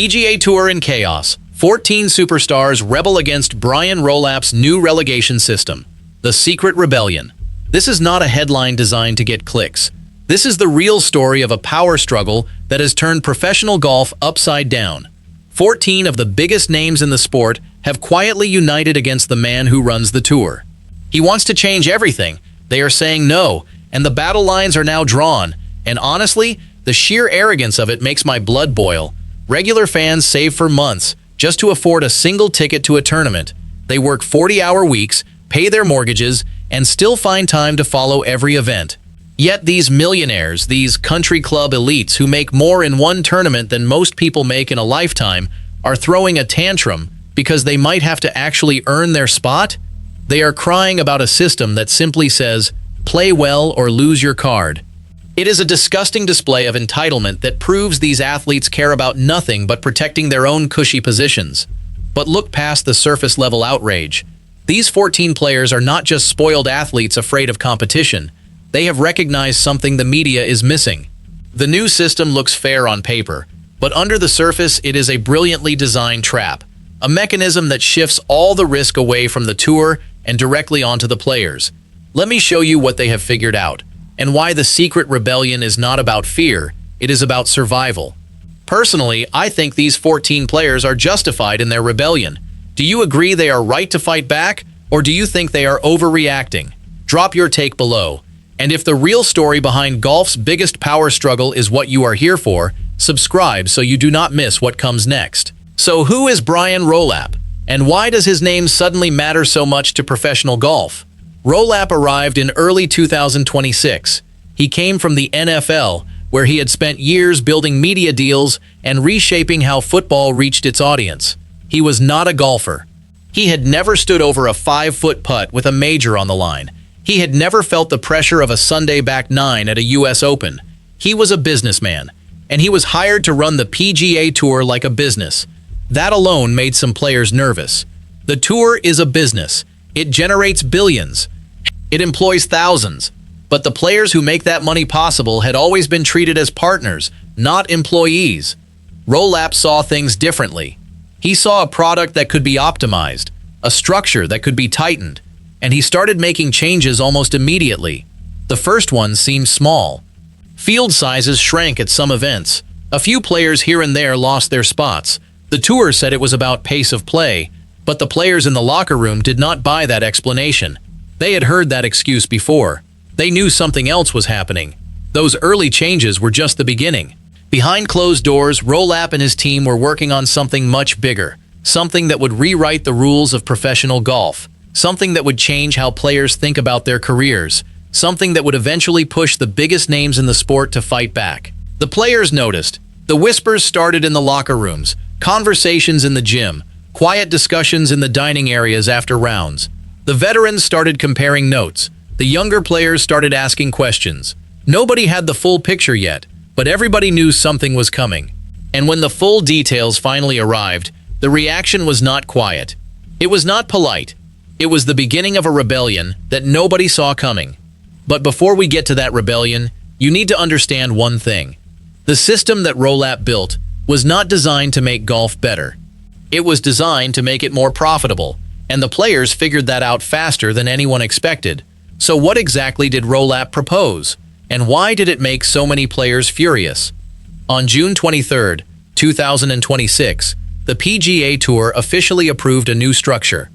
PGA Tour in chaos. 14 superstars rebel against Brian Rolapp's new relegation system. The Secret Rebellion. This is not a headline designed to get clicks. This is the real story of a power struggle that has turned professional golf upside down. 14 of the biggest names in the sport have quietly united against the man who runs the tour. He wants to change everything. They are saying no, and the battle lines are now drawn. And honestly, the sheer arrogance of it makes my blood boil. Regular fans save for months just to afford a single ticket to a tournament. They work 40-hour weeks, pay their mortgages, and still find time to follow every event. Yet these millionaires, these country club elites who make more in one tournament than most people make in a lifetime, are throwing a tantrum because they might have to actually earn their spot? They are crying about a system that simply says, play well or lose your card. It is a disgusting display of entitlement that proves these athletes care about nothing but protecting their own cushy positions. But look past the surface-level outrage. These 14 players are not just spoiled athletes afraid of competition. They have recognized something the media is missing. The new system looks fair on paper, but under the surface it is a brilliantly designed trap, a mechanism that shifts all the risk away from the tour and directly onto the players. Let me show you what they have figured out, and why the Secret Rebellion is not about fear, it is about survival. Personally, I think these 14 players are justified in their rebellion. Do you agree they are right to fight back, or do you think they are overreacting? Drop your take below. And if the real story behind golf's biggest power struggle is what you are here for, subscribe so you do not miss what comes next. So who is Brian Rolap? And why does his name suddenly matter so much to professional golf? Rolap arrived in early 2026. He came from the NFL, where he had spent years building media deals and reshaping how football reached its audience. He was not a golfer. He had never stood over a 5-foot putt with a major on the line. He had never felt the pressure of a Sunday back nine at a US Open. He was a businessman, and he was hired to run the PGA Tour like a business. That alone made some players nervous. The tour is a business. It generates billions. It employs thousands. But the players who make that money possible had always been treated as partners, not employees. Rolap saw things differently. He saw a product that could be optimized, a structure that could be tightened, and he started making changes almost immediately. The first one seemed small. Field sizes shrank at some events. A few players here and there lost their spots. The tour said it was about pace of play, but the players in the locker room did not buy that explanation. They had heard that excuse before. They knew something else was happening. Those early changes were just the beginning. Behind closed doors, Rolap and his team were working on something much bigger, something that would rewrite the rules of professional golf. Something that would change how players think about their careers. Something that would eventually push the biggest names in the sport to fight back. The players noticed. The whispers started in the locker rooms, conversations in the gym, quiet discussions in the dining areas after rounds. The veterans started comparing notes. The younger players started asking questions. Nobody had the full picture yet, but everybody knew something was coming. And when the full details finally arrived, the reaction was not quiet. It was not polite. It was the beginning of a rebellion that nobody saw coming. But before we get to that rebellion, you need to understand one thing. The system that Rolap built was not designed to make golf better. It was designed to make it more profitable, and the players figured that out faster than anyone expected. So what exactly did Rolap propose? And why did it make so many players furious? On June 23, 2026, the PGA Tour officially approved a new structure.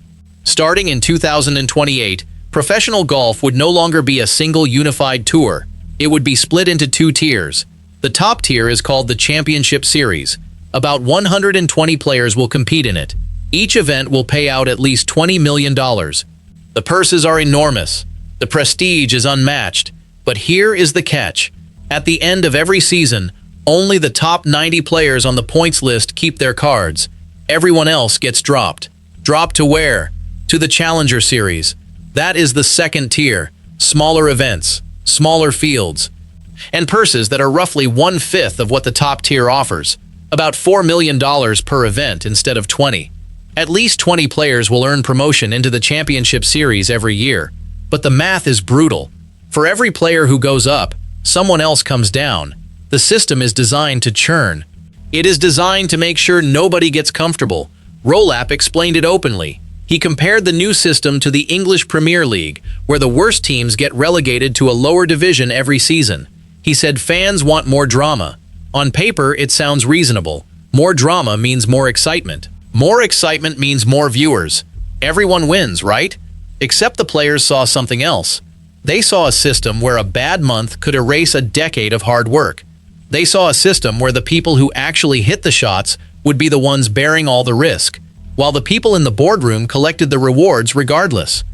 Starting in 2028, professional golf would no longer be a single unified tour. It would be split into two tiers. The top tier is called the Championship Series. About 120 players will compete in it. Each event will pay out at least $20 million. The purses are enormous. The prestige is unmatched. But here is the catch. At the end of every season, only the top 90 players on the points list keep their cards. Everyone else gets dropped. Dropped to where? To the Challenger Series. That is the second tier. Smaller events, smaller fields, and purses that are roughly 1/5 of what the top tier offers. About $4 million per event instead of 20. At least 20 players will earn promotion into the Championship Series every year. But the math is brutal. For every player who goes up, someone else comes down. The system is designed to churn. It is designed to make sure nobody gets comfortable. Rolap explained it openly. He compared the new system to the English Premier League, where the worst teams get relegated to a lower division every season. He said fans want more drama. On paper, it sounds reasonable. More drama means more excitement. More excitement means more viewers. Everyone wins, right? Except the players saw something else. They saw a system where a bad month could erase a decade of hard work. They saw a system where the people who actually hit the shots would be the ones bearing all the risk, while the people in the boardroom collected the rewards regardless.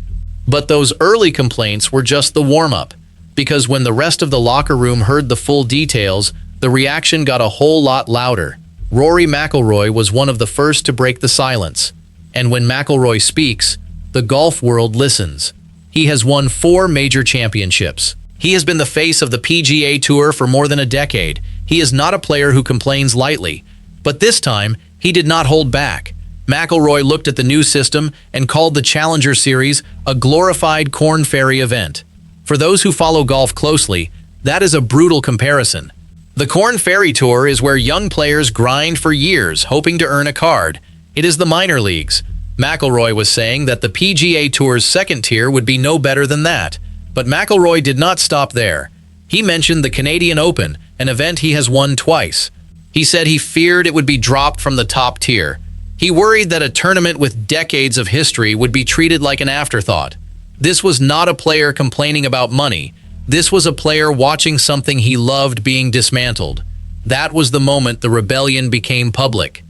But those early complaints were just the warm-up, because when the rest of the locker room heard the full details, the reaction got a whole lot louder. Rory McIlroy was one of the first to break the silence. And when McIlroy speaks, the golf world listens. He has won 4 major championships. He has been the face of the PGA Tour for more than a decade. He is not a player who complains lightly. But this time, he did not hold back. McIlroy looked at the new system and called the Challenger Series a glorified Corn Ferry event. For those who follow golf closely, that is a brutal comparison. The Corn Ferry Tour is where young players grind for years hoping to earn a card. It is the minor leagues. McIlroy was saying that the PGA Tour's second tier would be no better than that. But McIlroy did not stop there. He mentioned the Canadian Open, an event he has won twice. He said he feared it would be dropped from the top tier. He worried that a tournament with decades of history would be treated like an afterthought. This was not a player complaining about money. This was a player watching something he loved being dismantled. That was the moment the rebellion became public.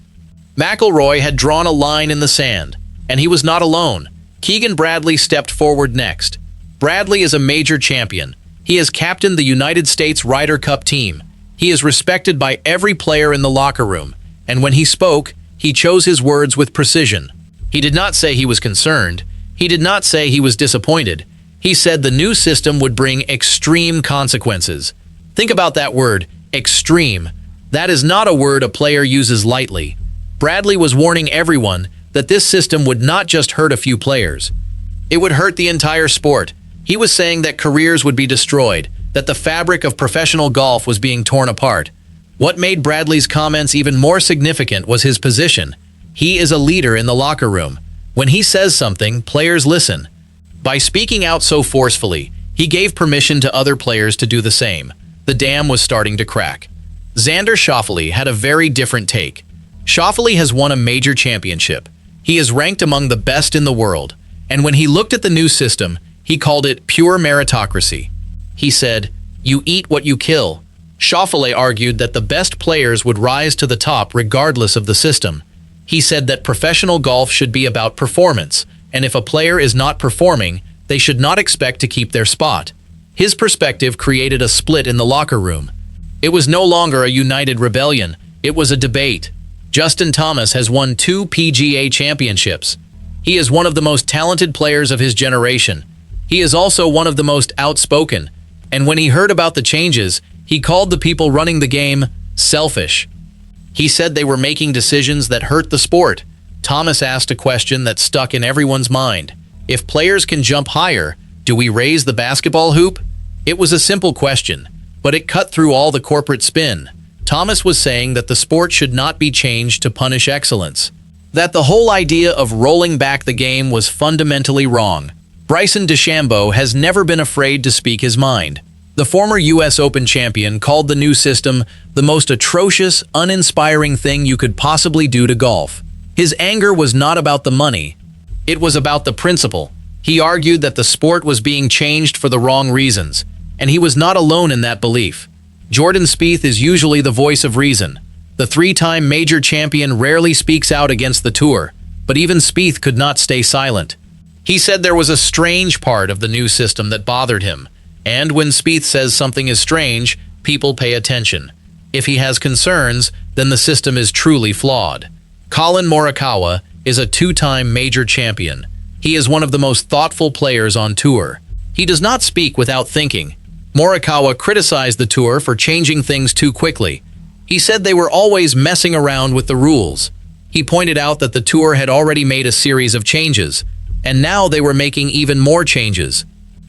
McIlroy had drawn a line in the sand, and he was not alone. Keegan Bradley stepped forward next. Bradley is a major champion. He has captained the United States Ryder Cup team. He is respected by every player in the locker room, and when he spoke, he chose his words with precision. He did not say he was concerned. He did not say he was disappointed. He said the new system would bring extreme consequences. Think about that word, extreme. That is not a word a player uses lightly. Bradley was warning everyone that this system would not just hurt a few players. It would hurt the entire sport. He was saying that careers would be destroyed, that the fabric of professional golf was being torn apart. What made Bradley's comments even more significant was his position. He is a leader in the locker room. When he says something, players listen. By speaking out so forcefully, he gave permission to other players to do the same. The dam was starting to crack. Xander Schauffele had a very different take. Schauffele has won a major championship. He is ranked among the best in the world. And when he looked at the new system, he called it pure meritocracy. He said, "You eat what you kill." Schauffele argued that the best players would rise to the top regardless of the system. He said that professional golf should be about performance, and if a player is not performing, they should not expect to keep their spot. His perspective created a split in the locker room. It was no longer a united rebellion, it was a debate. Justin Thomas has won 2 PGA championships. He is one of the most talented players of his generation. He is also one of the most outspoken, and when he heard about the changes, he called the people running the game selfish. He said they were making decisions that hurt the sport. Thomas asked a question that stuck in everyone's mind. If players can jump higher, do we raise the basketball hoop? It was a simple question, but it cut through all the corporate spin. Thomas was saying that the sport should not be changed to punish excellence. That the whole idea of rolling back the game was fundamentally wrong. Bryson DeChambeau has never been afraid to speak his mind. The former US Open champion called the new system the most atrocious, uninspiring thing you could possibly do to golf. His anger was not about the money. It was about the principle. He argued that the sport was being changed for the wrong reasons, and he was not alone in that belief. Jordan Spieth is usually the voice of reason. The 3-time major champion rarely speaks out against the tour, but even Spieth could not stay silent. He said there was a strange part of the new system that bothered him, and when Spieth says something is strange, people pay attention. If he has concerns, then the system is truly flawed. Collin Morikawa is a 2-time major champion. He is one of the most thoughtful players on tour. He does not speak without thinking. Morikawa criticized the tour for changing things too quickly. He said they were always messing around with the rules. He pointed out that the tour had already made a series of changes, and now they were making even more changes.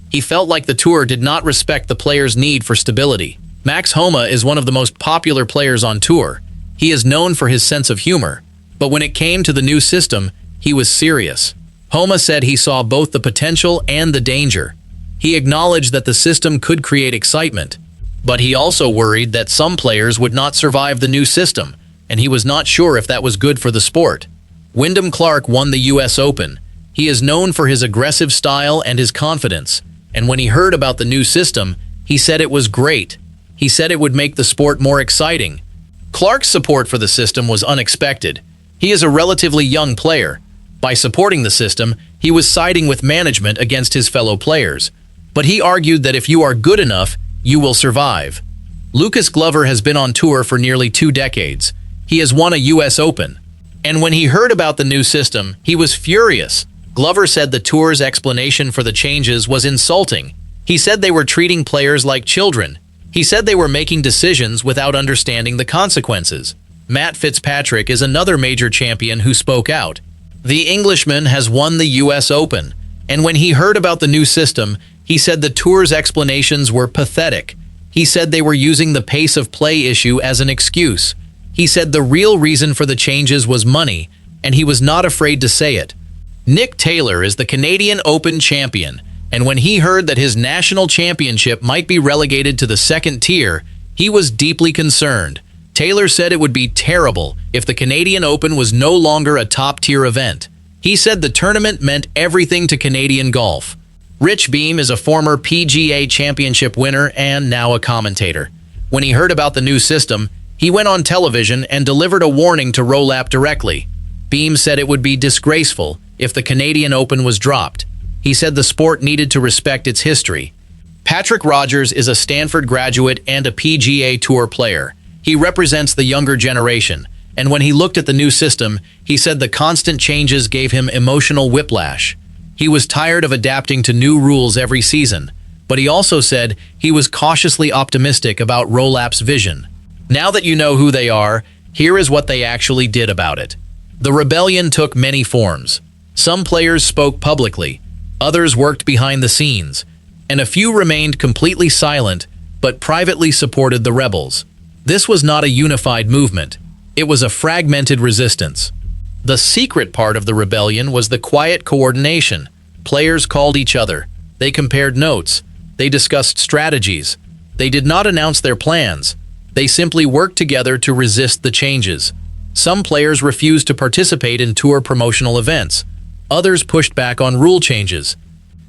He felt like the tour did not respect the players' need for stability. Max Homa is one of the most popular players on tour. He is known for his sense of humor, but when it came to the new system, he was serious. Homa said he saw both the potential and the danger. He acknowledged that the system could create excitement, but he also worried that some players would not survive the new system, and he was not sure if that was good for the sport. Wyndham Clark won the US Open. He is known for his aggressive style and his confidence, and when he heard about the new system, he said it was great. He said it would make the sport more exciting. Clark's support for the system was unexpected. He is a relatively young player. By supporting the system, he was siding with management against his fellow players. But he argued that if you are good enough, you will survive. Lucas Glover has been on tour for nearly 2 decades. He has won a US Open. And when he heard about the new system, he was furious. Glover said the tour's explanation for the changes was insulting. He said they were treating players like children. He said they were making decisions without understanding the consequences. Matt Fitzpatrick is another major champion who spoke out. The Englishman has won the US Open, and when he heard about the new system, he said the tour's explanations were pathetic. He said they were using the pace of play issue as an excuse. He said the real reason for the changes was money, and he was not afraid to say it. Nick Taylor is the Canadian Open champion, and when he heard that his national championship might be relegated to the second tier, he was deeply concerned. Taylor said it would be terrible if the Canadian Open was no longer a top-tier event. He said the tournament meant everything to Canadian golf. Rich Beem is a former PGA Championship winner and now a commentator. When he heard about the new system, he went on television and delivered a warning to Rolap directly. Beem said it would be disgraceful if the Canadian Open was dropped. He said the sport needed to respect its history. Patrick Rodgers is a Stanford graduate and a PGA Tour player. He represents the younger generation, and when he looked at the new system, he said the constant changes gave him emotional whiplash. He was tired of adapting to new rules every season, but he also said he was cautiously optimistic about Rolap's vision. Now that you know who they are, here is what they actually did about it. The rebellion took many forms. Some players spoke publicly, others worked behind the scenes, and a few remained completely silent but privately supported the rebels. This was not a unified movement. It was a fragmented resistance. The secret part of the rebellion was the quiet coordination. Players called each other. They compared notes. They discussed strategies. They did not announce their plans. They simply worked together to resist the changes. Some players refused to participate in tour promotional events. Others pushed back on rule changes.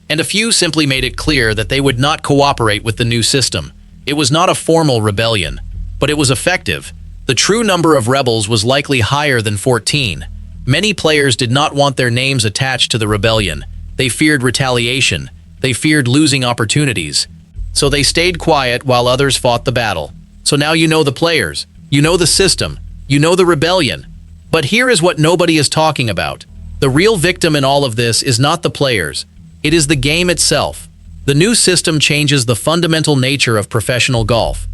And a few simply made it clear that they would not cooperate with the new system. It was not a formal rebellion, but it was effective. The true number of rebels was likely higher than 14. Many players did not want their names attached to the rebellion. They feared retaliation. They feared losing opportunities. So they stayed quiet while others fought the battle. So now you know the players. You know the system. You know the rebellion. But here is what nobody is talking about. The real victim in all of this is not the players. It is the game itself. The new system changes the fundamental nature of professional golf.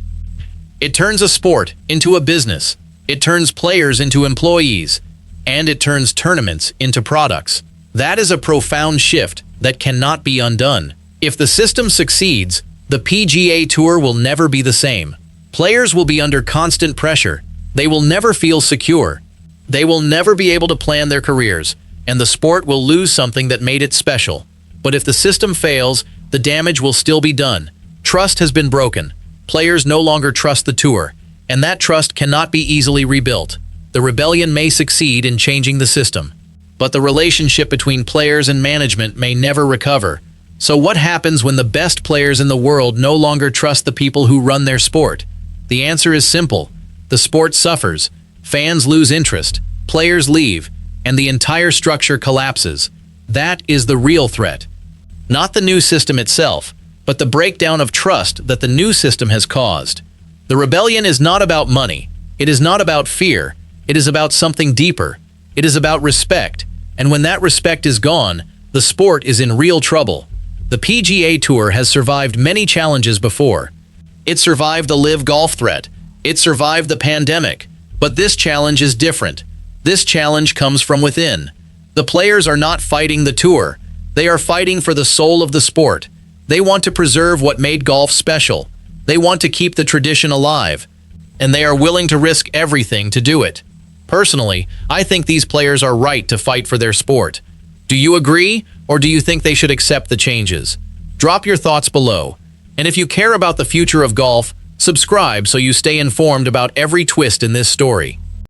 It turns a sport into a business. It turns players into employees. And it turns tournaments into products. That is a profound shift that cannot be undone. If the system succeeds, the PGA Tour will never be the same. Players will be under constant pressure. They will never feel secure. They will never be able to plan their careers, and the sport will lose something that made it special. But if the system fails, the damage will still be done. Trust has been broken. Players no longer trust the tour, and that trust cannot be easily rebuilt. The rebellion may succeed in changing the system, but the relationship between players and management may never recover. So what happens when the best players in the world no longer trust the people who run their sport? The answer is simple. The sport suffers. Fans lose interest. Players leave, and the entire structure collapses. That is the real threat. Not the new system itself, but the breakdown of trust that the new system has caused. The rebellion is not about money. It is not about fear. It is about something deeper. It is about respect. And when that respect is gone, the sport is in real trouble. The PGA Tour has survived many challenges before. It survived the live golf threat. It survived the pandemic. But this challenge is different. This challenge comes from within. The players are not fighting the tour. They are fighting for the soul of the sport. They want to preserve what made golf special. They want to keep the tradition alive. and they are willing to risk everything to do it. Personally, I think these players are right to fight for their sport. Do you agree, or do you think they should accept the changes? Drop your thoughts below. And if you care about the future of golf, subscribe so you stay informed about every twist in this story.